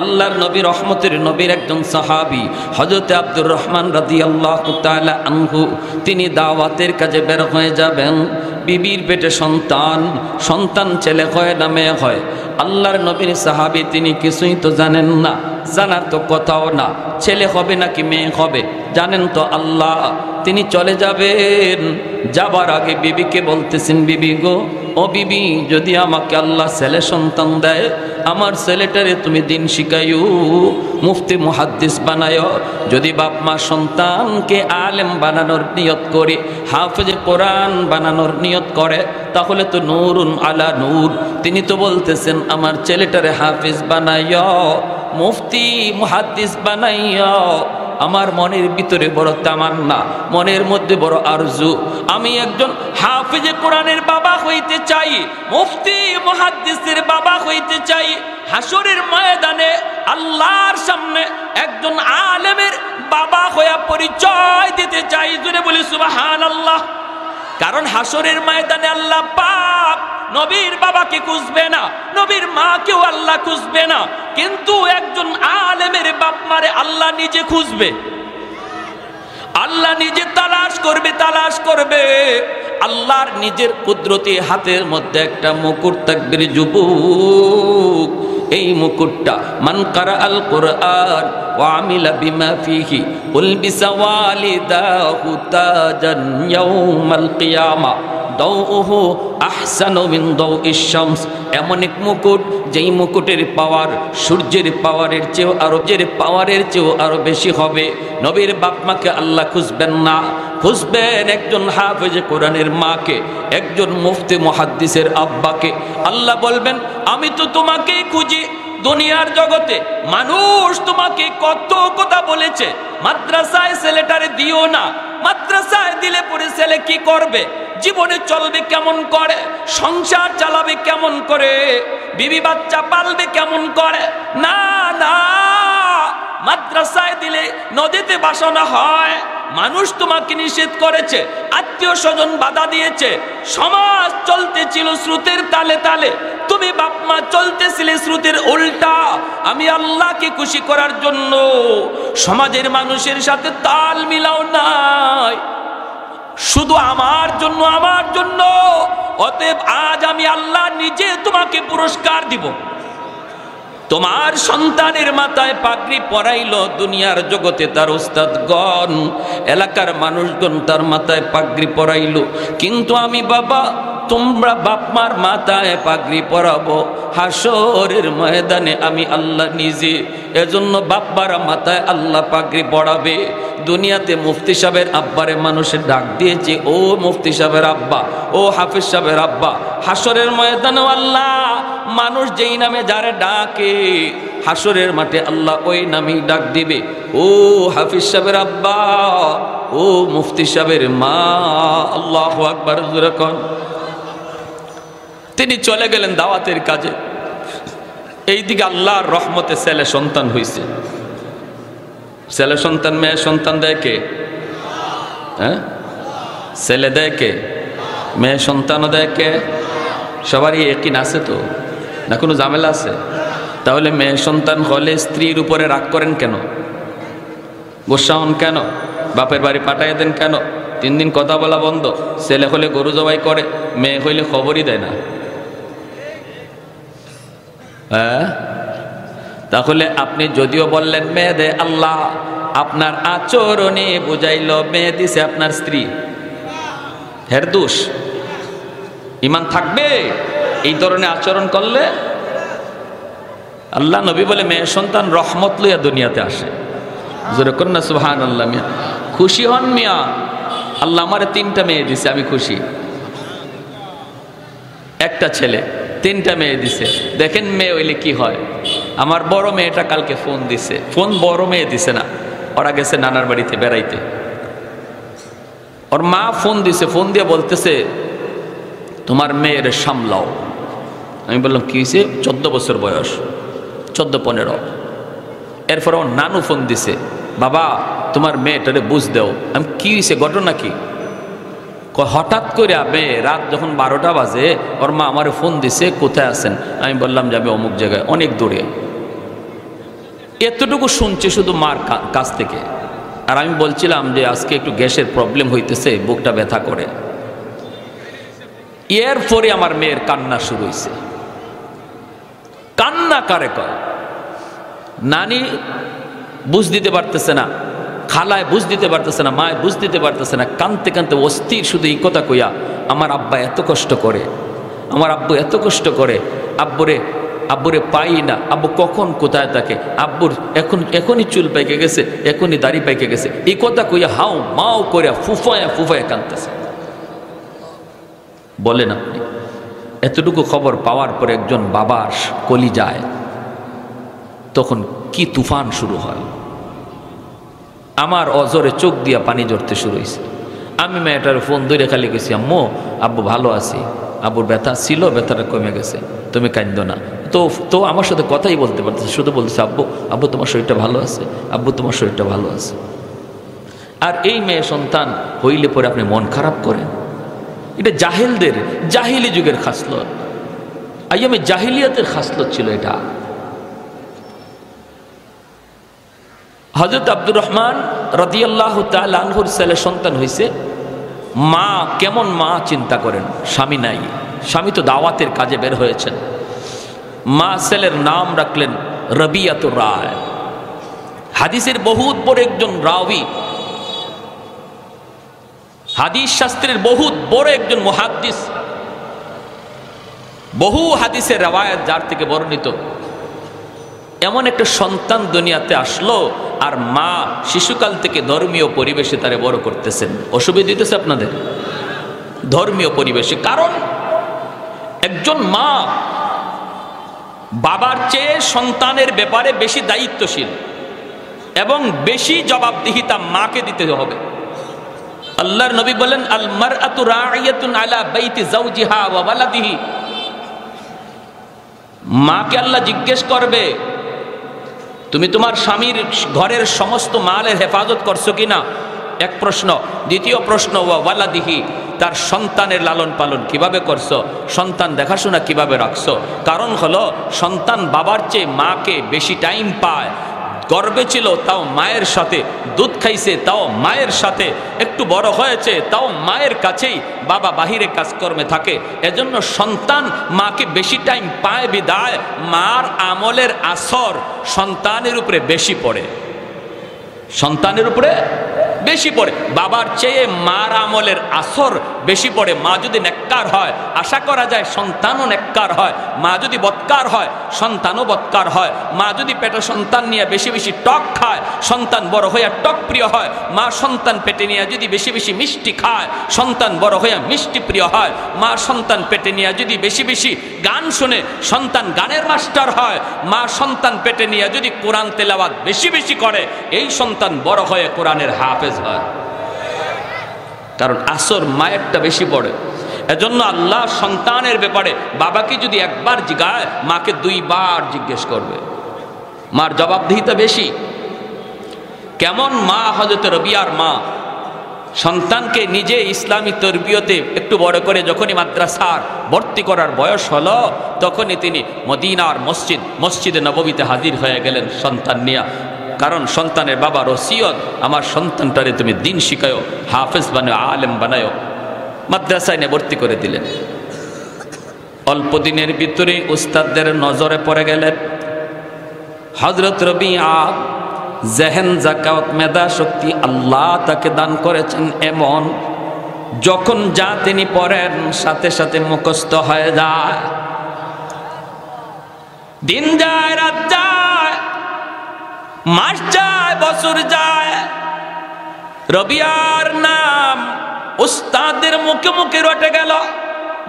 আল্লাহর নবী রহমতের নবীর একজন সাহাবী হযরত আব্দুর রহমান রাদিয়াল্লাহু তাআলা আনহু তিনি দাওয়াতের কাজে বের হয়ে যাবেন। বিবির পেটে সন্তান ছেলে হয় না মেয়ে হয়। আল্লাহর নবীর সাহাবী তিনি কিছুই তো জানেন না, জানার তো কথাও না, ছেলে হবে নাকি মেয়ে হবে জানেন তো আল্লাহ। তিনি চলে যাবেন, যাবার আগে বিবিকে বলতেছেন, বিবি গো, ও বিবি, যদি আমাকে আল্লাহ ছেলে সন্তান দেয়, আমার ছেলেটারে তুমি দিন শিখাইও, মুফতি মুহাদ্দিস বানায়ো। যদি বাপ মা সন্তানকে আলেম বানানোর নিয়ত করে, হাফেজে কোরআন বানানোর নিয়ত করে, তাহলে তো নূরুন আলা নূর। তিনি তো বলতেছেন আমার ছেলেটারে হাফেজ বানাইও, মুফতি মুহাদ্দিস বানাইও। আমার মনের ভিতরে বড় তামান্না, মনের মধ্যে বড় আরজু, আমি একজন হাফেজে কোরআনের বাবা হইতে চাই, মুফতি মুহাদ্দিসের বাবা হইতে চাই। হাসরের ময়দানে আল্লাহর সামনে একজন আলেমের বাবা হয়ে পরিচয় দিতে চাই। জুড়ে বলি সুবহানাল্লাহ। কারণ হাসরের ময়দানে আল্লাহ পাক নবীর বাবাকে খুঁজবে না, নবীর মাকেও আল্লাহ খুঁজবে না, কিন্তু একজন আলেমের বাপ মারে আল্লাহ নিজে খুঁজবে, আল্লাহ নিজে তালাশ করবে। আল্লাহর নিজের কুদরতি হাতের মধ্যে একটা মুকুট থাকবে যুবক। এই মুকুটটা মান কারা আল কোরআন ওয়া আমিলা বিমা ফিহি উলবিসা ওয়ালিদাহু তাজান ইয়াউমাল কিয়ামা দাউহু আহসানু মিন দাউইশ শামস। এমন এক মুকুট, যেই মুকুটের পাওয়ার সূর্যের পাওয়ারের চেয়েও আরো বেশি হবে। নবীর বাপ মাকে আল্লাহ খুঁজবেন না, খুঁজবেন একজন হাফেজে কোরআনের মাকে, একজন মুফতি মুহাদ্দিসের আব্বাকে। আল্লাহ বলবেন আমি তো তোমাকেই খুঁজি। দুনিয়ার জগতে মানুষ তোমাকে কত কথা বলেছে, মাদ্রাসায় ছেলেটারে দিও না, মাদ্রাসায় দিলে পরে ছেলে কি করবে, জীবনে চলবে কেমন করে, সংসার চালাবে কেমন করে, বিবি বাচ্চা পালবে কেমন করে। না না, মাদ্রাসায় দিলে নদীতে ভাসানো হয়। মানুষ তোমাকে নিষেধ করেছে, আত্মীয় স্বজন বাধা দিয়েছে, সমাজ চলতেছিল স্রোতের তালে তালে, তুমি বাপ মা চলতেছিলে স্রোতের উল্টা। আমি আল্লাহকে খুশি করার জন্য সমাজের মানুষের সাথে তাল মিলাও নাই, শুধু আমার জন্য। অতএব আজ আমি আল্লাহ নিজে তোমাকে পুরস্কার দিব। তোমার সন্তানের মাথায় পাগড়ি পরাইল দুনিয়ার জগতে তার ওস্তাদগণ, এলাকার মানুষগণ তার মাথায় পাগড়ি পরাইল, কিন্তু আমি বাবা, তোমরা বাপ মার মাথায় পাগড়ি পরাবো হাসরের ময়দানে আমি আল্লাহ নিজে। এজন্য বাপ্পারা মাথায় আল্লাহ পাগড়ি পরাবে। দুনিয়াতে মুফতি সাহেবের আব্বারে মানুষের ডাক দিয়েছে, ও মুফতি সাহেবের আব্বা, ও হাফিজ সাহেবের আব্বা। হাসরের ময়দানে আল্লাহ মানুষ যেই নামে যারে ডাকে, হাসরের মাঠে আল্লাহ ওই নামেই ডাক দিবে, ও হাফিজ সাহেবের আব্বা, ও মুফতি সাহেবের মা। আল্লাহু আকবার। তিনি চলে গেলেন দাওয়াতের কাজে। এইদিকে আল্লাহর রহমতে ছেলে সন্তান হইছে। ছেলে সন্তান মেয়ে সন্তান দেয় কে? হ্যাঁ, ছেলে দেয় কে? মেয়ে সন্তানও দেয় কে? সবারই একই আছে তো না, কোনো ঝামেলা আছে? তাহলে মেয়ে সন্তান হলে স্ত্রীর উপরে রাগ করেন কেন? গোসা হন কেন? বাপের বাড়ি পাঠাইয়া দেন কেন? 3 দিন কথা বলা বন্ধ। ছেলে হলে গরু জবাই করে, মেয়ে হইলে খবরই দেয় না। হ্যাঁ, তাহলে আপনি যদিও বললেন মেয়ে দেয় আল্লাহ, আপনার আচরণে বুঝাইল মেয়ে দিছে আপনার স্ত্রী, হের দোষ। ইমান থাকবে এই ধরনের আচরণ করলে? আল্লাহ নবী বলে মেয়ে সন্তান রহমত লইয়া দুনিয়াতে আসে। জোরে করেন না সুবহানাল্লাহ। মিয়া খুশি হন মিয়া, আল্লাহ আমারে 3টা মেয়ে দিছে, আমি খুশি। একটা ছেলে 3টা মেয়ে দিছে। দেখেন মেয়ে হইলে কি হয়। আমার বড় মেয়েটা কালকে ফোন দিছে, বড় মেয়ে দিছে না, ওরা গেছে নানার বাড়িতে বেড়াইতে। ওর মা ফোন দিছে, ফোন দিয়ে বলতেছে তোমার মেয়ের সামলাও। আমি বললাম কি হয়েছে? 14 বছর বয়স, 14-15। এরপর ওর নানু ফোন দিছে, বাবা তোমার মেয়েটারে বুঝ দাও। আমি কি হয়েছে, ঘটনা কি? হঠাৎ করে মেয়ে রাত যখন 12টা বাজে ওর মা আমার ফোন দিছে, কোথায় আছেন? আমি বললাম যে আমি অমুক জায়গায়, অনেক দূরে। এতটুকু শুনছে শুধু মার কাছ থেকে। আর আমি বলছিলাম যে আজকে একটু গ্যাসের প্রবলেম হইতেছে, বুকটা ব্যথা করে। এরপরে আমার মেয়ের কান্না শুরু হয়েছে। কান্না কারে কয়? নানি বুঝ দিতে পারতেছে না, খালায় বুঝ দিতে পারতেছে না, মায় বুঝ দিতে পারতেছে না, কানতে কানতে অস্থির শুধু এই কথা কইয়া, আমার আব্বা এত কষ্ট করে, আমার আব্বু এত কষ্ট করে, আব্বুরে পাই না, আব্বু কখন কোথায় থাকে, আব্বুর এখনই চুল পাইকে গেছে, এখনই দাড়ি পাইকে গেছে, এই কথা কইয়া হাও মাও করে ফুফায়া কানতেছে। বলেন আপনি, এতটুকু খবর পাওয়ার পরে একজন বাবার কলি যায়, তখন কি তুফান শুরু হয়। আমার অজরে চোখ দিয়া পানি ঝরতে শুরু হয়েছে। আমি মেয়েটার ফোন ধরে খালি গেছি, আম্মু আব্বু ভালো আছি, আব্বুর ব্যথা ছিল, ব্যথাটা কমে গেছে, তুমি কাঁদো না। তো আমার সাথে কথাই বলতে পারতেছে, শুধু বলতেছে আব্বু তোমার শরীরটা ভালো আছে, আব্বু তোমার শরীরটা ভালো আছে। আর এই মেয়ে সন্তান হইলে পরে আপনি মন খারাপ করেন। এটা জাহেলদের, জাহিলি যুগের খাসলত, আইয়ামে জাহিলিয়াতের খাসলত ছিল এটা। হযরত আব্দুর রহমান রাদিয়াল্লাহু তাআলা আনহুর ছেলে সন্তান হয়েছে। মা কেমন মা চিন্তা করেন, স্বামী নাই, স্বামী তো দাওয়াতের কাজে বের হয়েছেন। মা ছেলের নাম রাখলেন রবিয়াতুর রায়। হাদিসের বহুত বড় একজন রাওয়ী, হাদিস শাস্ত্রের বহুত বড় একজন মুহাদ্দিস, বহু হাদিসের রওয়ায়াত যার থেকে বর্ণিত। এমন একটা সন্তান দুনিয়াতে আসলো, আর মা শিশুকাল থেকে ধর্মীয় পরিবেশে তারে বড় করতেছেন। অসুবিধা দিতেছে আপনাদের ধর্মীয় পরিবেশে, কারণ একজন মা বাবার চেয়ে সন্তানের ব্যাপারে বেশি দায়িত্বশীল এবং বেশি জবাবদিহিতা মাকে দিতে হবে। আল্লাহর নবী বলেন, আল মারআতু রাইয়াতুন আলা বাইতি যাওজিহা ওয়া ওয়ালাদিহি। মাকে আল্লাহ জিজ্ঞেস করবে, তুমি তোমার স্বামীর ঘরের সমস্ত মালের হেফাজত করছো কিনা, এক প্রশ্ন। দ্বিতীয় প্রশ্ন, ওয়া ওয়ালাদিহি, তার সন্তানের লালন পালন কিভাবে করছো, সন্তান দেখাশোনা কিভাবে রাখছো। কারণ হলো সন্তান বাবার চেয়ে মাকে বেশি টাইম পায়। গর্বে ছিল তাও মায়ের সাথে, দুধ খাইছে তাও মায়ের সাথে, একটু বড় হয়েছে তাও মায়ের কাছেই, বাবা বাহিরে কাজকর্মে থাকে। এজন্য সন্তান মাকে বেশি টাইম পায় বিদায় মার আমলের আসর সন্তানের উপরে বেশি পড়ে, সন্তানের উপরে বেশি পড়ে। বাবার চেয়ে মার আমলের আসর বেশি পড়ে। মা যদি নেককার হয়, আশা করা যায় সন্তানও নেককার হয়। মা যদি বদকার হয়, সন্তানও বদকার হয়। মা যদি পেটে সন্তান নিয়ে বেশি বেশি টক খায়, সন্তান বড় হইয়া টক প্রিয় হয়। মা সন্তান পেটে নিয়ে যদি বেশি বেশি মিষ্টি খায়, সন্তান বড় হইয়া মিষ্টি প্রিয় হয়। মা সন্তান পেটে নিয়ে যদি বেশি বেশি গান শুনে, সন্তান গানের মাস্টার হয়। মা সন্তান পেটে নিয়ে যদি কোরআন তেলাওয়াত বেশি বেশি করে, এই সন্তান বড় হয়ে কোরআনের হাফেজ হয়, কারণ আসর মায়েরটা বেশি পড়ে। এজন্য আল্লাহ সন্তানের ব্যাপারে বাবাকে যদি একবার জিজ্ঞায়, মাকে 2 বার জিজ্ঞেস করবে। মার জবাবদিহিতা বেশি। কেমন মা হযরত রবিয়ার মা, সন্তানকে নিজে ইসলামী তরবিয়তে একটু বড় করে যখনই মাদ্রাসার ভর্তি করার বয়স হলো, তখনই তিনি মদিনার মসজিদে নববীতে হাজির হয়ে গেলেন সন্তান নিয়ে। কারণ সন্তানের বাবার ওসিয়ত, আমার সন্তানটারে তুমি দিন শিখায়ো, হাফেজ বানাও, আলেম বানায়ো। মাদ্রাসায় নিয়ে ভর্তি করে দিলেন। অল্প দিনের ভিতরে উস্তাদদের নজরে পড়ে গেলেন। হযরত রবিয়া জেহেন, যাকাত, মেধা শক্তি আল্লাহ তাকে দান করেছেন এমন, যখন যা তিনি পড়েন সাথে সাথে মুখস্থ হয়ে যায়। দিন যায়, রাত যায়, মাস যায়, বছর যায়, রবিয়ার নাম উস্তাদের মুখে মুখে রটে গেল।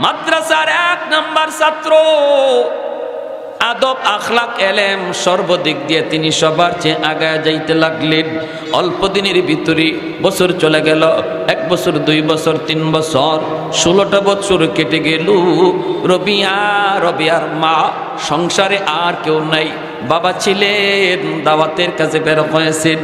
মাদ্রাসার 1 নাম্বার ছাত্র, আদব, আখলাক, এলেম সর্বদিক দিয়ে তিনি সবার চেয়ে আগায় যাইতে লাগলেন। অল্প দিনের ভিতরে বছর চলে গেল। 1 বছর, 2 বছর, 3 বছর, 16টা বছর কেটে গেল। রবিয়ার মা, সংসারে আর কেউ নাই। বাবা ছিলেন, দাওয়াতের কাছে বের হয়েছেন।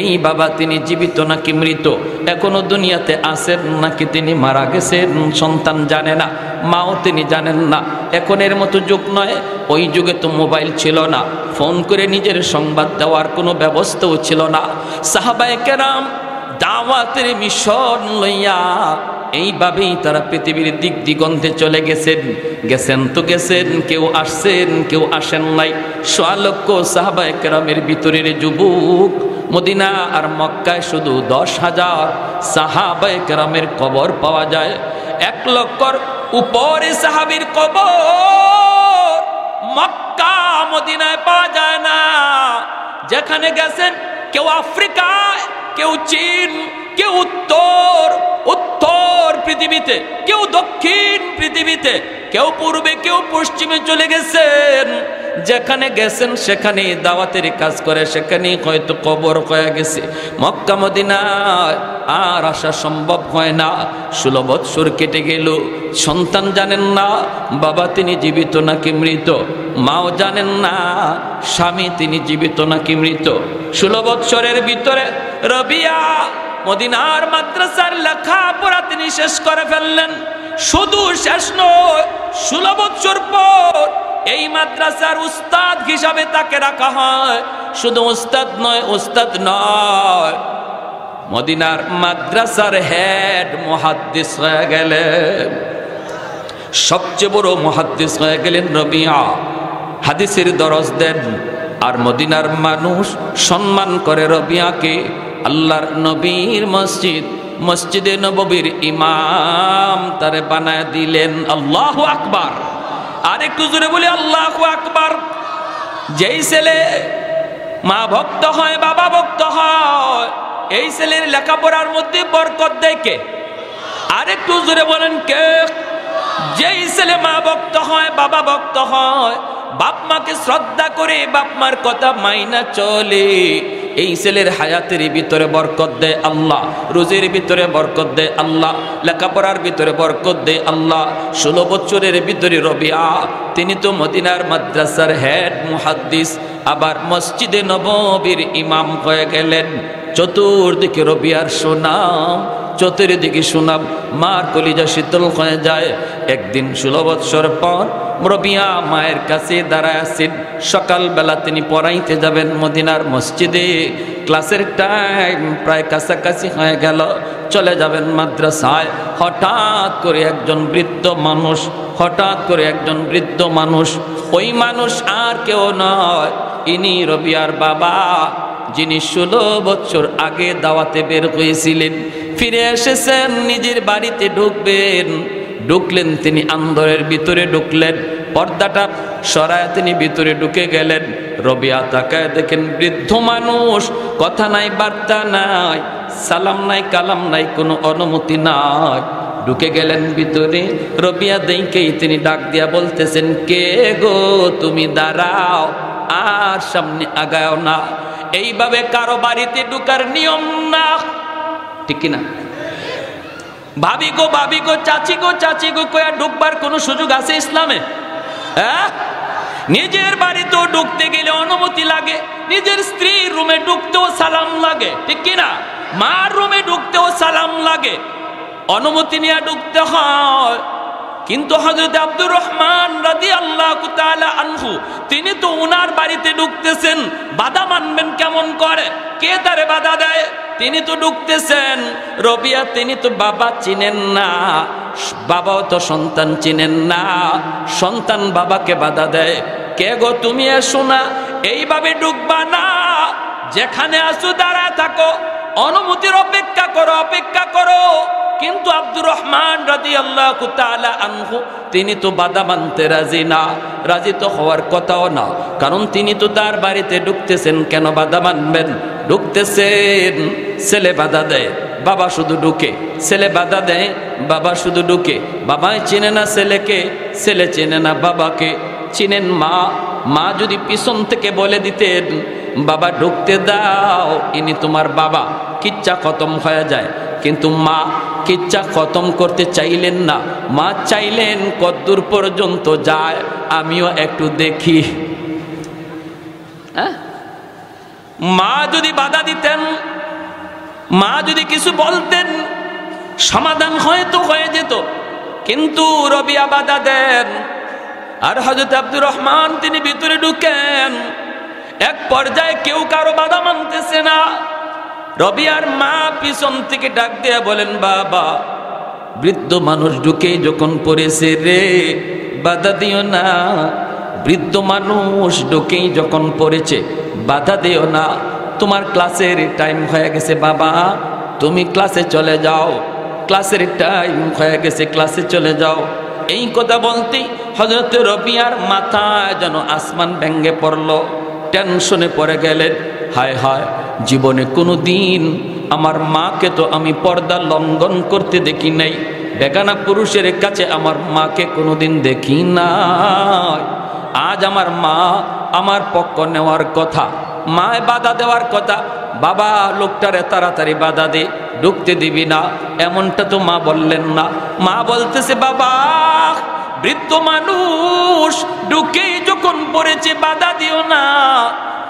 এই বাবা তিনি জীবিত নাকি মৃত, এখনো দুনিয়াতে আছেন নাকি তিনি মারা গেছেন, সন্তান জানে না, মাও তিনি জানেন না। এখন এর মতো যুগ নয়, ওই যুগে তো মোবাইল ছিল না, ফোন করে নিজের সংবাদ দেওয়ার কোনো ব্যবস্থাও ছিল না। সাহাবায়ে কেরাম দাওয়াতের মিশন লইয়া এইভাবেই তারা পৃথিবীর দিক দিগন্তে চলে গেছেন। তো গেছেন, কেউ আসছেন কেউ আসেন নাই। ১০০ লক্ষ সাহাবায়ে কেরামের ভিতরের যুবক, মদিনা আর মক্কায় শুধু ১০,০০০ সাহাবায়ে কেরামের কবর পাওয়া যায়। ১ লক্ষর উপরে সাহাবীর কবর মক্কা মদিনায় পাওয়া যায় না। যেখানে গেছেন কেউ আফ্রিকায়, কেউ চীন, কেউ উত্তর পৃথিবীতে, কেউ দক্ষিণ পৃথিবীতে, কেউ পূর্বে কেউ পশ্চিমে চলে গেছেন। যেখানে গেছেন সেখানে দাওয়াতের কাজ করে, সেখানেই হয়তো কবর হয়ে গেছে। মক্কা মদিনায় আর আসা সম্ভব হয় না। 16 বৎসর কেটে গেল, সন্তান জানেন না বাবা তিনি জীবিত নাকি মৃত, মাও জানেন না স্বামী তিনি জীবিত নাকি মৃত। 16 বৎসরের ভিতরে রবিয়া মদিনার মাদ্রাসার লেখাপড়া তিনি শেষ করে ফেললেন। শুধু শেষ নয়, 16 বৎসর পর এই মাদ্রাসার উস্তাদ হিসাবে তাকে রাখা হয়। শুধু উস্তাদ নয়, মদিনার মাদ্রাসার হেড মুহাদ্দিস হয়ে গেলেন। সবচেয়ে বড় মুহাদ্দিস হয়ে গেলেন রবিয়া, হাদিসের দরজ দেন। আর মদিনার মানুষ সম্মান করে রবিয়াকে। আল্লাহর নবীর মসজিদে নববীর ইমাম তারে বানায় দিলেন। আল্লাহু আকবার, আর একটু জোরে বলি আল্লাহু আকবার। যেই ছেলে মা ভক্ত হয়, বাবা ভক্ত হয়, এই ছেলের লেখাপড়ার মধ্যে বরকত দেয় কে? আর একটু জোরে বলেন কে? যেই ছেলে মা ভক্ত হয়, বাবা ভক্ত হয়, বাপ মাকে শ্রদ্ধা করে, বাপ মার কথা মাইনা চলে, এই ছেলের হায়াতের ভিতরে বরকত দেয় আল্লাহ, রুজির ভিতরে বরকত দেয় আল্লাহ, লেখাপড়ার ভিতরে বরকত দেয় আল্লাহ। 16 বছরের ভিতরে রবিয়া তিনি তো মদিনার মাদ্রাসার হেড মুহাদ্দিস, আবার মসজিদে নববীর ইমাম হয়ে গেলেন। চতুর্দিকে রবিয়ার সুনাম, চতুর্দিকে সুনাম, মার কলিজা শীতল হয়ে যায়। একদিন 16 বৎসর পর রবিয়া মায়ের কাছে দাঁড়ায় আছেন। সকালবেলা তিনি পড়াইতে যাবেন মদিনার মসজিদে, ক্লাসের টাইম প্রায় কাছাকাছি হয়ে গেল, চলে যাবেন মাদ্রাসায়। হঠাৎ করে একজন বৃদ্ধ মানুষ, ওই মানুষ আর কেউ নয়, ইনি রবিয়ার বাবা, যিনি 16 বছর আগে দাওয়াতে বের হয়েছিলেন। ফিরে এসেছেন, নিজের বাড়িতে ঢুকলেন তিনি আন্দরের ভিতরে ঢুকলেন, পর্দাটা সরায় তিনি ভিতরে ঢুকে গেলেন। রবিয়া তাকায় দেখেন বৃদ্ধ মানুষ, কথা নাই, বার্তা নাই, সালাম নাই, কালাম নাই, কোনো অনুমতি নাই। ঢুকে গেলেন ভিতরে। রবিয়া দেখেই তিনি ডাক দিয়া বলতেছেন, কে গো তুমি? দাঁড়াও, আর সামনে আগাও না। এইভাবে কারো বাড়িতে ঢুকার নিয়ম না, ঠিক কিনা? ভাবি গো, চাচি গো কয়া ঢুকবার কোনো সুযোগ আছে ইসলামে? হ্যাঁ, নিজের বাড়িতেও ঢুকতে গেলে অনুমতি লাগে, নিজের স্ত্রীর রুমে ঢুকতেও সালাম লাগে, ঠিক কিনা? মার রুমে ঢুকতেও সালাম লাগে, অনুমতি নিয়ে ঢুকতে হয়। কিন্তু হযরত আব্দুর রহমান রাদিয়াল্লাহু তাআলা আনহু তিনি তো উনার বাড়িতে ঢুকতেছেন, বাধা মানবেন কেমন করে? কে তারে বাধা দেয়? তিনি তো ঢুকতেছেন। রবিয়া তিনি তো বাবা চিনেন না, বাবাও তো সন্তান চিনেন না, সন্তান বাবাকে বাধা দেয়। কে গো তুমি? এসো না, এইভাবে ঢুকবা না, যেখানে আসো দাঁড়ায় থাকো, অনুমতির অপেক্ষা করো। কিন্তু আব্দুর রহমান রাদিয়াল্লাহু তাআলা আনহু তিনি তো বাধা মানতে রাজি না, রাজি তো হওয়ার কথাও না, কারণ তিনি তো তার বাড়িতে ঢুকতেছেন, কেন বাধা মানবেন? ঢুকতেছেন, ছেলে বাধা দেয়, বাবা শুধু ঢুকে, ছেলে বাধা দেয়, বাবা শুধু ঢুকে। বাবাই চেনে না ছেলেকে, ছেলে চেনে না বাবাকে। চিনেন মা যদি পিছন থেকে বলে দিতেন, বাবা ঢুকতে দাও, ইনি তোমার বাবা, কিচ্ছা খতম হয়ে যায়। কিন্তু মা কিচ্ছা খতম করতে চাইলেন না, মা চাইলেন কদ্দূর পর্যন্ত যায় আমিও একটু দেখি। মা যদি বাধা দিতেন, মা যদি কিছু বলতেন, সমাধান হয়তো হয়ে যেত, কিন্তু রবিয়া বাধা দেন। আর হযরত আব্দুর রহমান তিনি ভিতরে ঢুকেন। এক পর্যায়ে কেউ কারো বাধা মানতেছে না। রবিয়ার মা পিছন থেকে ডাক দিয়ে বলেন, বাবা, বৃদ্ধ মানুষ ঢুকে যখন পড়েছে রে, বাধা দিও না। বৃদ্ধ মানুষ ঢুকেই যখন পড়েছে, বাধা দিও না। তোমার ক্লাসের টাইম হয়ে গেছে বাবা, তুমি ক্লাসে চলে যাও। ক্লাসের টাইম হয়ে গেছে, ক্লাসে চলে যাও। এই কথা বলতেই হযরত রবিয়ার মাথায় যেন আসমান ভেঙে পড়ল, টেনশনে পড়ে গেলেন। হায় হায়, জীবনে কোনো দিন আমার মাকে তো আমি পর্দা লঙ্ঘন করতে দেখি নাই, বেগানা পুরুষের কাছে আমার মাকে কোনোদিন দেখি নাই। আজ আমার মা আমার পক্ষ নেওয়ার কথা, মায় বাধা দেওয়ার কথা। বাবা, লোকটারে তাড়াতাড়ি বাধা দে, ঢুকতে দিবি না, এমনটা তো মা বললেন না। মা বলতেছে, বাবা, বৃদ্ধ মানুষ ঢুকেই যখন পড়েছে, বাধা দিও না।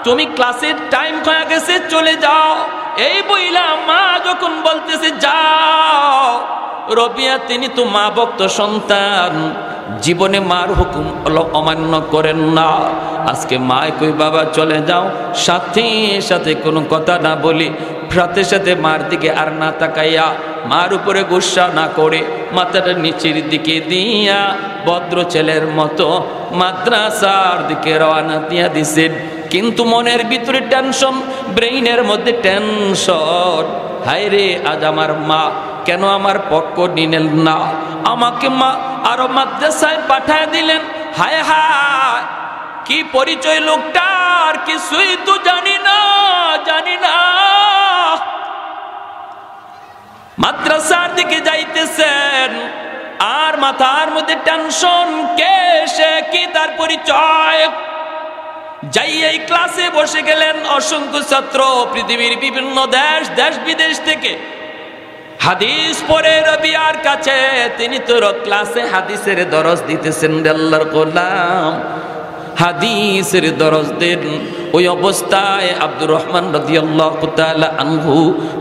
তুমি ক্লাসের টাইম হয়ে গেছে, চলে যাও। এই বইলা মা যখন বলতেছে যাও, রবিয়া তিনি তো মা ভক্ত সন্তান, জীবনে মার হুকুম অমান্য করেন না। আজকে মায় কই, বাবা চলে যাও, সাথে সাথে কোনো কথা না বলি, সাথে সাথে মার দিকে আর না তাকাইয়া, মার উপরে গুসা না করে মাথাটা নিচের দিকে দিয়া ভদ্র ছেলের মতো মাদ্রাসার দিকে রওনা দিয়া দিছেন। কিন্তু মনের ভিতরে টেনশন, ব্রেইনের মধ্যে টেনশন। হায় রে, আজ আমার মা কেন আমার পক্ষ নিলেন না, আমাকে মা আরো মাদ্রাসায় পাঠায় দিলেন। হায় হায়, কি পরিচয় লোকটার, কিছুই তো জানি না, জানি না। মাদ্রাসার দিকে যাইতেছেন আর মাথার মধ্যে টেনশন, কে সে, কি তার পরিচয়। যাই এই ক্লাসে বসে গেলেন অসংখ্য ছাত্র, পৃথিবীর বিভিন্ন দেশ বিদেশ থেকে হাদিস পড়ে রবিয়ার কাছে। তিনি তো ক্লাসে হাদিসের দরস দিতেছেন, আল্লাহর গোলাম হাদিসের দরস দেন। ওই অবস্থায় আব্দুর রহমান রাদিয়াল্লাহু তাআলা আনহু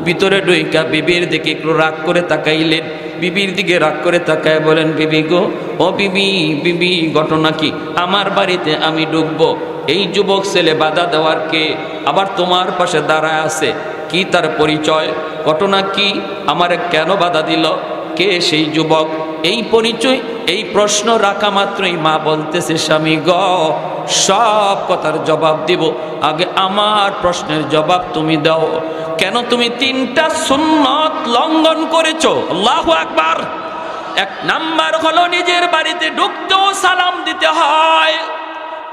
ভিতরে ঢুইকা বিবির দিকে একটু রাগ করে তাকাইলেন। বিবির দিকে রাগ করে তাকায় বলেন, বিবি গো, ও বিবি, বিবি ঘটনা কি? আমার বাড়িতে আমি ঢুকবো, এই যুবক ছেলে বাধা দেওয়ার কে? আবার তোমার পাশে দাঁড়ায় আছে, কি তার পরিচয়? ঘটনা কি? আমারে কেন বাধা দিল? কে সেই যুবক? এই পরিচয়, এই প্রশ্ন রাখা মাত্রই মা বলতেছে, স্বামী গ, সব কথার জবাব দিব, আগে আমার প্রশ্নের জবাব তুমি দাও। কেন তুমি 3টা সুন্নত লঙ্ঘন করেছো? আল্লাহু আকবার। 1 নাম্বার হলো নিজের বাড়িতে ঢুকতেও সালাম দিতে হয়।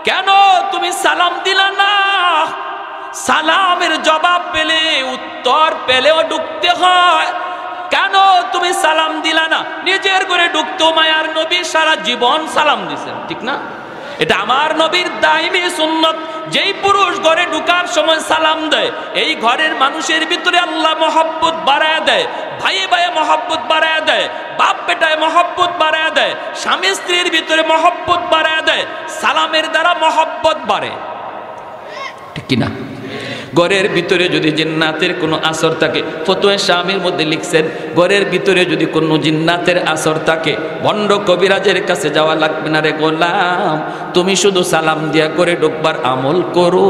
কেন তুমি সালাম দিলা না? সালামের জবাব পেলে, উত্তর পেলেও ঢুকতে হয়। কেন তুমি সালাম দিলা না? নিজের ঘরে ঢুকতেও মায়ার নবী সারা জীবন সালাম দিয়েছেন, ঠিক না? এটা আমার নবীর দাইমি সুন্নত। যেই পুরুষ ঘরে ঢুকার সময় সালাম দেয়, এই ঘরের মানুষের ভিতরে আল্লাহ মহব্বত বাড়ায় দেয়, ভাইয়ে ভাইয়ে মহব্বত বাড়ায় দেয়, বাপ বেটায় মহব্বত বাড়ায় দেয়, স্বামী স্ত্রীর ভিতরে মহব্বত বাড়ায় দেয়। সালামের দ্বারা মহব্বত বাড়ে, ঠিক কিনা? ঘরের ভিতরে যদি জিন্নাতের কোনো আসর থাকে, ফতোয়া শামির মধ্যে লিখছেন, ঘরের ভিতরে যদি কোনো জিন্নাতের আসর থাকে, ভণ্ড কবিরাজের কাছে যাওয়া লাগবে না রে গোলাম, তুমি শুধু সালাম দিয়া করে ঢুকবার আমল করো,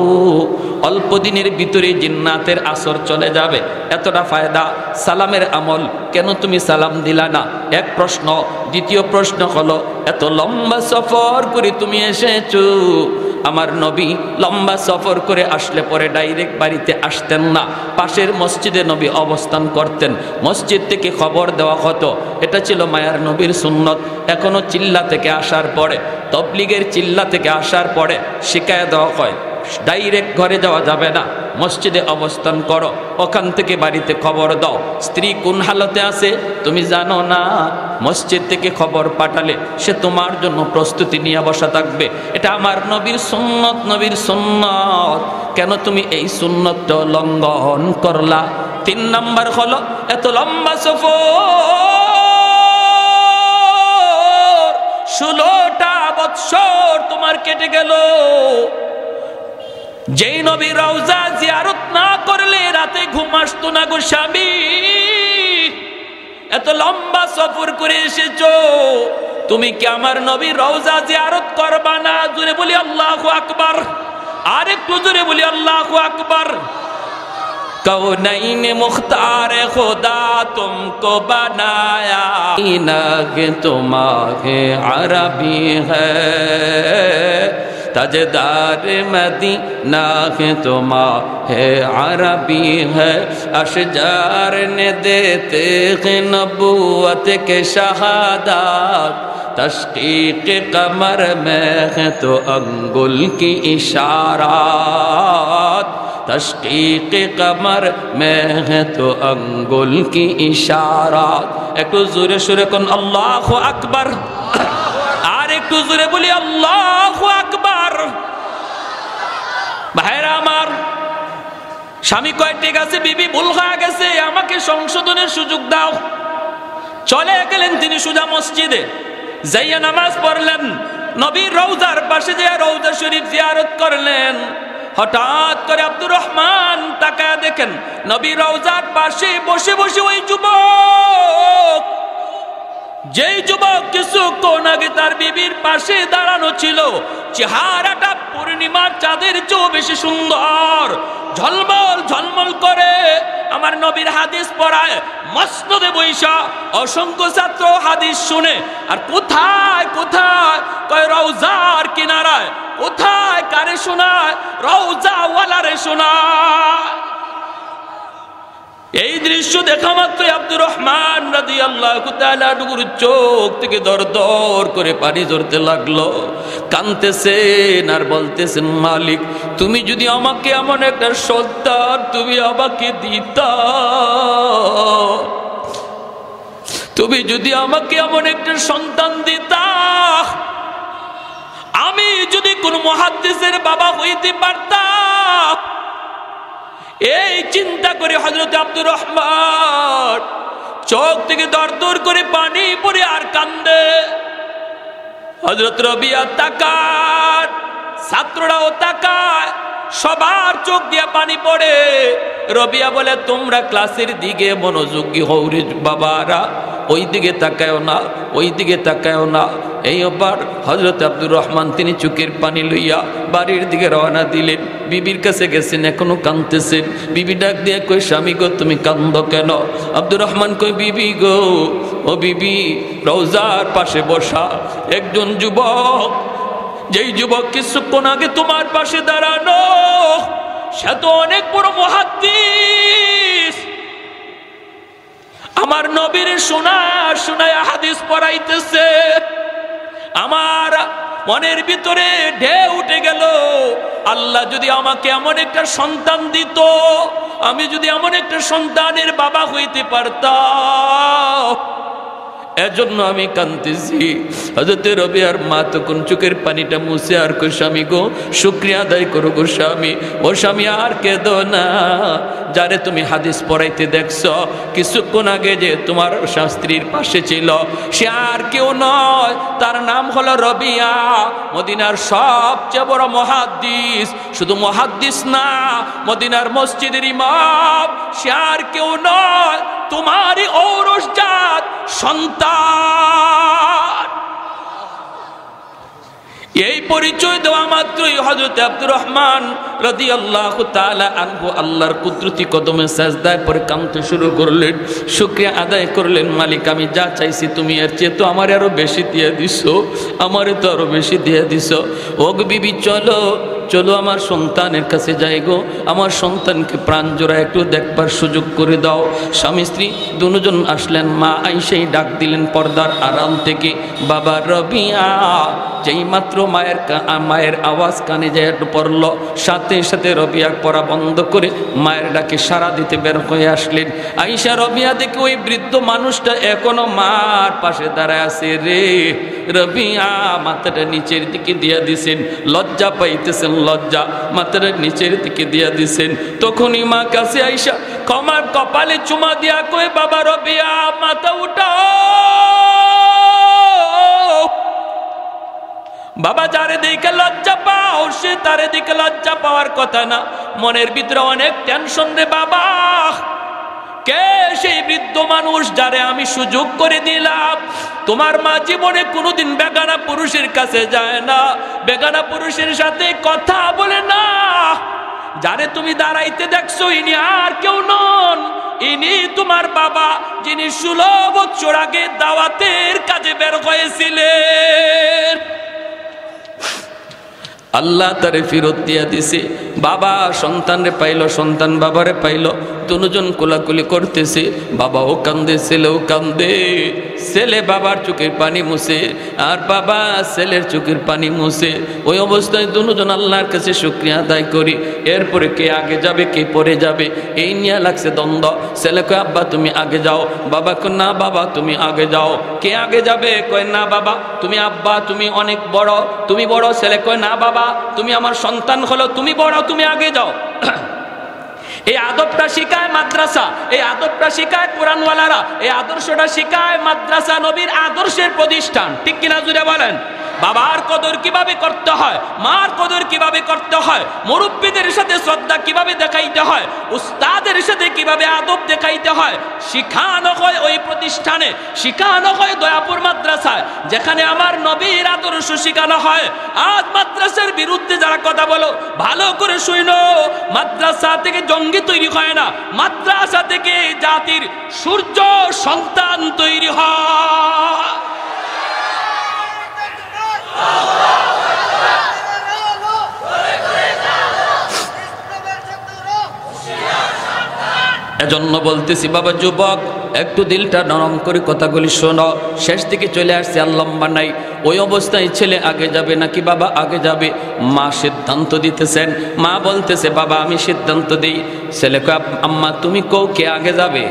অল্প দিনের ভিতরে জিন্নাতের আসর চলে যাবে। এতটা ফায়দা সালামের আমল। কেন তুমি সালাম দিলা না? এক প্রশ্ন। দ্বিতীয় প্রশ্ন হলো, এত লম্বা সফর করে তুমি এসেছো, আমার নবী লম্বা সফর করে আসলে পরে ডাইরেক্ট বাড়িতে আসতেন না, পাশের মসজিদে নবী অবস্থান করতেন, মসজিদ থেকে খবর দেওয়া হতো। এটা ছিল মায়ার নবীর সুন্নত। এখনো চিল্লা থেকে আসার পরে, তবলিগের চিল্লা থেকে আসার পরে শিকায় দেওয়া হয়, ডাইরেক্ট ঘরে যাওয়া যাবে না, মসজিদে অবস্থান করো, ওখান থেকে বাড়িতে খবর দাও। স্ত্রী কোন হালতে আছে তুমি জানো না, মসজিদ থেকে খবর পাঠালে সে তোমার জন্য প্রস্তুতি নিয়ে বসা থাকবে। এটা আমার নবীর সুন্নত, নবীর সুন্নত। কেন তুমি এই সুন্নতটা লঙ্ঘন করলা? 3 নাম্বার হলো, এত লম্বা সফর, 16টা বৎসর তোমার কেটে গেল। যেই নবী রওজা জিয়ারত ঘুম আসতো না গো স্বামী, এত লম্বা সফর করে এসেছো, তুমি কি আমার নবীর রওজা জিয়ারত করবা না? জোরে বলি আল্লাহু আকবার, আর একটু জোরে বলি আল্লাহু আকবার। कौनैन मुख्तार खुदा तुमको बनाया, नाग तुम्हारे अरबी है, ताजदार मदीना है तुम्हारे अरबी है, अशजार ने देते हैं नबूवत के शहादत, तशकीक कमर में है तो अंगुल की इशारात, तशकीक कमर में है तो अंगुल की इशारात। एक जोरे सुरे कौन अल्लाहु अकबर, আর একটু জোরে বলি আল্লাহু আকবার। ভাইরা আমার, স্বামী কয় ঠিক আছে বিবি ভুল হয়ে গেছে, আমাকে সংশোধনের সুযোগ দাও। চলে গেলেন তিনি সোজা মসজিদে, যাইয়া নামাজ পড়লেন, নবীর রওজার পাশে যে রওজা শরীফ জিয়ারত করলেন। হঠাৎ করে আব্দুর রহমান তাকায় দেখেন নবীর রওজার পাশে বসে বসে ওই যুবক, যেই যুবক কিছুক্ষণ আগে তার বিবির পাশে দাঁড়ানো ছিল, চেহারাটা পূর্ণিমার চাঁদের চেয়েও বেশি সুন্দর, ঝলমল ঝলমল করে। আমার নবীর হাদিস পড়ায় মসনদে বৈশা অসংখ্য ছাত্র হাদিস শুনে। আর কোথায় কোথায় কয় রওজার কিনারায়, কোথায় কারে শোনায়? রওজা ওয়ালারে শোনায়। এই দৃশ্য দেখা মাত্র আব্দুর রহমান রাদিয়াল্লাহু তাআলা আনহুর চোখ থেকে দর দর করে পানি ঝরতে লাগলো। কাঁদতেছেন আর বলতেছেন, মালিক তুমি যদি আমাকে এমন একটা সন্তান তুমি আমাকে দিতা, তুমি যদি আমাকে এমন একটা সন্তান দিতা, আমি যদি কোন মুহাদ্দিসের বাবা হইতে পারতাম। এই চিন্তা করে হযরত আব্দুর রহমান চোখ থেকে দর দর করে পানি পড়ে আর কান্দে। হযরত রবিয়া তাকান, ছাত্ররাও তাকায়, সবার চোখ দিয়ে পানি পড়ে। রবিয়া বলে, তোমরা ক্লাসের দিকে মনোযোগী হও রে বাবারা, ওই দিকে তাকায়ও না, ওই দিকে তাকায়ও না। এইবার হযরত আব্দুর রহমান তিনি চোখের পানি লইয়া বাড়ির দিকে রওনা দিলেন। বিবির কাছে গেছেন, এখনো কাঁদতেছেন। বিবি ডাক দিয়ে কই, স্বামী গো তুমি কান্দো কেন? আব্দুর রহমান কই, বিবি গো, ও বিবি, রওজার পাশে বসা একজন যুবক, যেই যুবক কিছুক্ষণ আগে তোমার পাশে দাঁড়ানো, সে তো অনেক বড় মুহাদ্দিস, আমার নবীর শোনায় শোনায় হাদিস পড়াইতেছে। আমার মনের ভিতরে ঢেউ উঠে গেল, আল্লাহ যদি আমাকে এমন একটা সন্তান দিত, আমি যদি এমন একটা সন্তানের বাবা হইতে পারতাম। এজন্য আমি কাঁদতেছি। হযরত রবিয়ার মা তখন চোখের পানিটা মুছে আর কই, স্বামী গো শুকরিয়া আদায় করো গো স্বামী। ও স্বামী আর কেঁদো না, যারে তুমি হাদিস পড়াইতে দেখছো কিছুক্ষণ আগে যে তোমার স্ত্রীর পাশে ছিল, সে আর কেউ নয়, তার নাম হলো রবিয়া, মদিনার সবচেয়ে বড় মুহাদ্দিস। শুধু মুহাদ্দিস না, মদিনার মসজিদের ইমাম। সে আর কেউ নয়, তোমারই ঔরসজাত সন্তান। এই পরিচয় দেওয়া মাত্রই হযরত আব্দুর রহমান রাদিয়াল্লাহু তাআলা আনহু আল্লাহর কুদরতি কদমে সাজদায় পড়ে কাঁদতে শুরু করলেন, শুকরিয়া আদায় করলেন, মালিক আমি যা চাইছি তুমি এর চেয়ে তো আমার আরো বেশি দিয়ে দিছো, আমারে তো আরো বেশি দিয়ে দিছো। ও বিবি চলো চলো আমার সন্তানের কাছে যাই গো, আমার সন্তানকে প্রাণ জোড়া একটু দেখবার সুযোগ করে দাও। স্বামী স্ত্রী দুজন আসলেন, মা আইসাই ডাক দিলেন পর্দার আড়াল থেকে, বাবা রবিয়া। যেই মাত্র মায়ের আওয়াজ কানে যায় পড়ল, সাথে সাথে রবিয়া পড়া বন্ধ করে মায়ের ডাকে সাড়া দিতে বের হয়ে আসলেন। আইসা রবিয়া দেখে ওই বৃদ্ধ মানুষটা এখনো মার পাশে দাঁড়ায় আছে রে। রবিয়া মাথাটা নিচের দিকে দিয়া দিছেন, লজ্জা পাইতেছেন, লজ্জা মাথাটা নিচের দিকে দিয়া দিছেন। তখনই মা কাছে আইসা ক্ষমার কপালে চুমা দিয়া কই, বাবা রবিয়া মাথা উঠাও। বাবা যারে দিকে লজ্জা পাও সে তারে দিকে লজ্জা পাওয়ার কথা না, মনের ভিতরে অনেক টেনশন রে বাবা। কে সেই বৃদ্ধ মানুষ যারে আমি সুযোগ করে দিলাম? তোমার মা জীবনে কোনোদিন বেগানা পুরুষের কাছে যায় না, বেগানা পুরুষের সাথে কথা বলে না। যারে তুমি দাঁড়াইতে দেখছো ইনি আর কেউ নন, ইনি তোমার বাবা, যিনি 16 বছর আগে দাওয়াতের কাজে বের হয়েছিলেন। আল্লাহ তারে ফিরত দিয়া দিছে। বাবা সন্তানরে পাইল, সন্তান বাবারে পাইল, দুজন কোলাকুলি করতেছে, বাবাও কান্দে ছেলেও কান্দে। ছেলে বাবার চোখের পানি মুছে আর বাবা ছেলের চোখের পানি মুছে। ওই অবস্থায় দুজন আল্লাহর কাছে শুকরিয়া আদায় করি। এরপরে কে আগে যাবে কে পরে যাবে এই নিয়ে লাগছে দ্বন্দ্ব। ছেলে কয় আব্বা তুমি আগে যাও, বাবা কয় না বাবা তুমি আগে যাও। কে আগে যাবে? কয় না বাবা তুমি, আব্বা তুমি অনেক বড়, তুমি বড়। ছেলে কয় না বাবা তুমি আমার সন্তান হলো, তুমি বড়, তুমি আগে যাও। এই আদবটা শিখায় মাদ্রাসা, এই আদবটা শিখায় কোরআনওয়ালারা, এই আদর্শটা শিখায় মাদ্রাসা, নবীর আদর্শের প্রতিষ্ঠান। ঠিক কিনা জুড়ে বলেন? বাবার কদর কিভাবে করতে হয়, মার কদর কিভাবে করতে হয়, মুরব্বীদের সাথে শ্রদ্ধা কিভাবে দেখাইতে হয়, উস্তাদের সাথে কিভাবে আদব দেখাইতে হয়, শিখানো হয় ওই প্রতিষ্ঠানে, শিখানো হয় দয়াপুর মাদ্রাসায়, যেখানে আমার নবীর আদর্শ শিখানো হয়। আজ মাদ্রাসার বিরুদ্ধে যারা কথা বলো ভালো করে শুনো, মাদ্রাসা থেকে জঙ্গি তৈরি হয় না, মাদ্রাসা থেকে জাতির সূর্য সন্তান তৈরি হয়। এজন্য বলতেছি বাবা যুবক একটু দিলটা নরম করে কথাগুলি শোনো। শেষ দিকে চলে আসছে আর লম্বা নাই। ওই অবস্থায় ছেলে আগে যাবে নাকি বাবা আগে যাবে? মা সিদ্ধান্ত দিতেছেন, মা বলতেছে বাবা আমি সিদ্ধান্ত দিই। ছেলে কয় আম্মা তুমি কও কে আগে যাবে?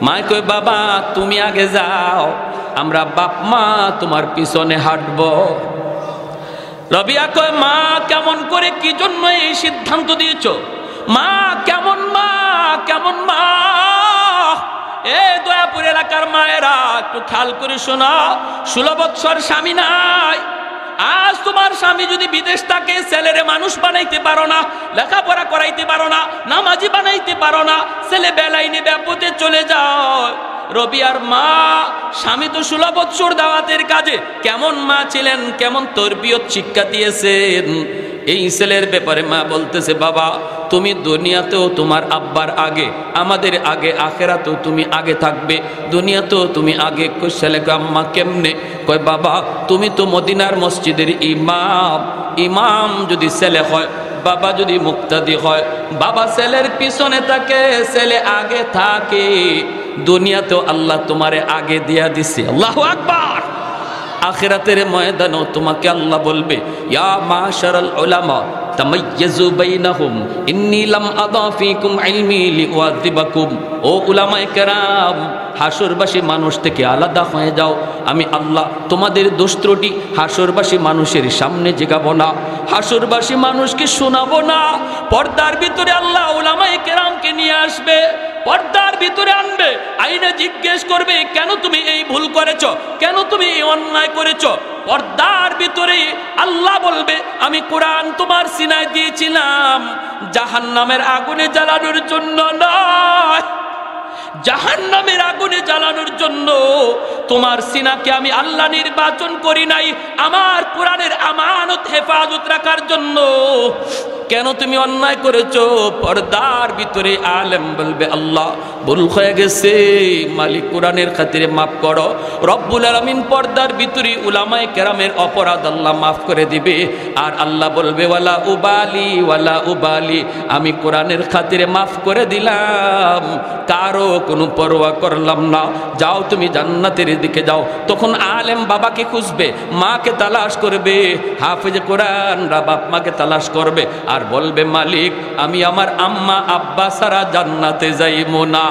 মা কয় বাবা তুমি আগে যাও, আমরা বাপ মা তোমার পিছনে হাঁটবো। রবিয়া কয় মা কেমন করে, কি জন্য এই সিদ্ধান্ত দিয়েছো? মা কেমন মা, কেমন মা? এই দয়াপুর এলাকার মায়েরা একটু খেয়াল করে শোনা, 16 বছর স্বামী নাই। আজ তোমার স্বামী যদি বিদেশ থাকে, ছেলেরে মানুষ বানাইতে পারো না, লেখাপড়া করাইতে পারো না, নামাজি বানাইতে পারো না, ছেলে বেলাইনে ব্যাপতে চলে যায়। রবিয়ার মা স্বামী তো 16 বছর দাওয়াতের কাজে, কেমন মা ছিলেন, কেমন তরবিয়ত শিক্ষা দিয়েছেন। এই ছেলের ব্যাপারে মা বলতেছে বাবা তুমি দুনিয়াতেও তোমার আব্বার আগে, আমাদের আগে, আখেরাতেও তুমি আগে থাকবে, দুনিয়াতেও তুমি আগে। ছেলে কয় আম্মা কেমনে? কয় বাবা তুমি তো মদিনার মসজিদের ইমাম, ইমাম যদি ছেলে হয়, বাবা যদি মুক্তাদি হয়, বাবা ছেলের পিছনে থাকে, ছেলে আগে থাকে, দুনিয়াতেও আল্লাহ তোমারে আগে দিয়া দিছে। আল্লাহু আকবার। আখিরাতের ময়দানেও তোমাকে আল্লাহ বলবে ইয়া মাশারাল উলামা তামাইয়াজু বাইনাহুম ইন্নী লাম আদা ফীকুম ইলমি লিউআযিবাকুম। ও উলামায়ে কেরাম, হাসরবাসী মানুষ থেকে আলাদা হয়ে যাও, আমি আল্লাহ তোমাদের দোষ ত্রুটি হাসরবাসী মানুষের সামনে জেগাবো না, হাসরবাসী মানুষকে শোনাবো না। পর্দার ভিতরে আল্লাহ উলামায়ে কেরামকে নিয়ে আসবে, পর্দার ভিতরে আনবে, আইনে জিজ্ঞেস করবে কেন তুমি এই ভুল করেছো, কেন তুমি এই অন্যায় করেছো। পর্দার ভিতরে আল্লাহ বলবে আমি কোরআন তোমার সিনায় দিয়েছিলাম জাহান্নামের আগুনে জ্বালানোর জন্য নয়, জাহান্নামের আগুনে জ্বালানোর জন্য তোমার সিনাকে আমি আল্লাহ নির্বাচন করি নাই, আমার কোরআনের আমানত হেফাজত রাখার জন্য। কেন তুমি অন্যায় করেছো? পর্দার ভিতরে আলেম বলবে আল্লাহ ভুল হয়ে গেছে, মালিক কোরআনের খাতিরে মাফ করো। রব্বুল আলামিন পর্দার ভিতরে উলামায়ে কেরামের অপরাধ আল্লাহ মাফ করে দিবে। আর আল্লাহ বলবে ওয়ালা উবালি, ওয়ালা উবালি, আমি কোরআনের খাতিরে মাফ করে দিলাম, কারো কোনো পরোয়া করলাম না, যাও তুমি জান্নাতের দিকে যাও। তখন আলেম বাবাকে খুঁজবে, মাকে তালাশ করবে, হাফেজে কোরআনরা বাপ মাকে তালাশ করবে আর বলবে মালিক আমি আমার আম্মা আব্বা ছাড়া জান্নাতে যাইবো না।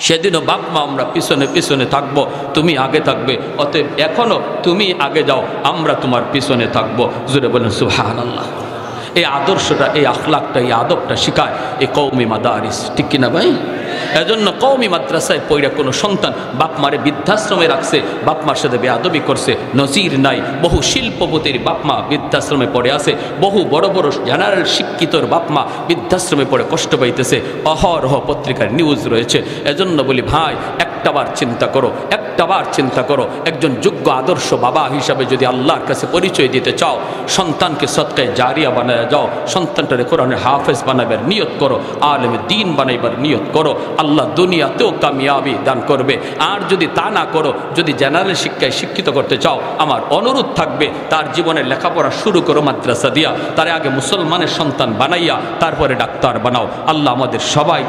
সেদিনও বাপ মা আমরা পিছনে পিছনে থাকবো, তুমি আগে থাকবে, অতএব এখনো তুমি আগে যাও, আমরা তোমার পিছনে থাকবো। জোরে বলেন সুবহানাল্লাহ। এই আদর্শটা, এই আখলাকটা, এই আদবটা শিখায় এই কওমি মাদারিস। ঠিক কিনা ভাই? এজন্য কওমি মাদ্রাসায় পড়া কোনো সন্তান বাপ মারে বৃদ্ধাশ্রমে রাখছে, বাপ মার সাথে বেয়াদবি করছে, নজির নাই। বহু শিল্পপতির বাপ মা বৃদ্ধাশ্রমে পড়ে আছে, বহু বড় বড় জেনারেল শিক্ষিতর বাপ মা বৃদ্ধাশ্রমে পড়ে কষ্ট পাইতেছে, অহরহ পত্রিকার নিউজ রয়েছে। এজন্য বলি ভাই, একটাবার চিন্তা করো, একটাবার চিন্তা করো। একজন যোগ্য আদর্শ বাবা হিসাবে যদি আল্লাহর কাছে পরিচয় দিতে চাও, সন্তানকে সদকায়ে জারিয়া বানায় যাও, সন্তানটারে কোরআনের হাফেজ বানাবার নিয়ত করো, আলেমে দ্বীন বানাইবার নিয়ত করো, আল্লাহ দুনিয়াতেও কামিয়াবি দান করবে। আর যদি তা না করো, যদি জেনারেল শিক্ষায় শিক্ষিত করতে চাও, আমার অনুরোধ থাকবে তার জীবনের লেখাপড়া শুরু করো মাদ্রাসা দিয়া, তার আগে মুসলমানের সন্তান বানাইয়া তারপরে ডাক্তার বানাও। আল্লাহ আমাদের সবাই